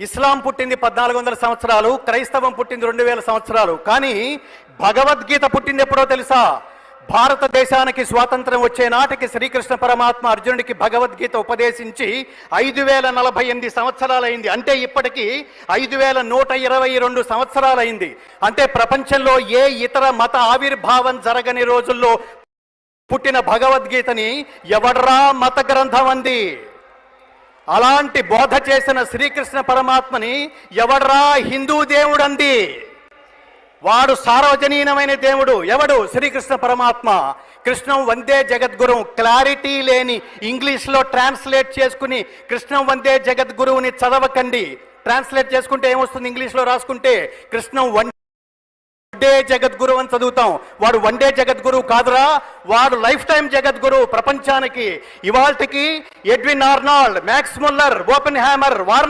ఇస్లాం పుట్టింది 1400 సంవత్సరాలు, క్రైస్తవం పుట్టింది 2000 సంవత్సరాలు. కానీ భగవద్గీత పుట్టింది ఎప్పుడో తెలుసా? భారతదేశానికి స్వాతంత్రం వచ్చే నాటికి శ్రీకృష్ణ పరమాత్మ అర్జునుడికి భగవద్గీత ఉపదేశించి 5048 సంవత్సరాలైంది. అంటే ఇప్పటికీ 5122 సంవత్సరాలైంది. అంటే ప్రపంచంలో ఏ ఇతర మత ఆవిర్భావం జరగని రోజుల్లో పుట్టిన భగవద్గీతని ఎవడ్రా మత గ్రంథం అంది? అలాంటి బోధ చేసిన శ్రీకృష్ణ పరమాత్మని ఎవడ్రా హిందూ దేవుడు అంది? వాడు సార్వజనీనమైన దేవుడు. ఎవడు? శ్రీకృష్ణ పరమాత్మ. కృష్ణం వందే జగద్గురువు. క్లారిటీ లేని ఇంగ్లీష్లో ట్రాన్స్లేట్ చేసుకుని కృష్ణం వందే జగద్గురువుని చదవకండి. ట్రాన్స్లేట్ చేసుకుంటే ఏమొస్తుంది? ఇంగ్లీష్లో రాసుకుంటే కృష్ణం వన్డే జగద్గురువు అని చదువుతాం. వాడు వన్డే జగద్గురువు కాదురా, వాడు లైఫ్ టైం జగద్గురువు ప్రపంచానికి. ఇవాల్టికి Edwin Arnold, Max Muller, open hammer,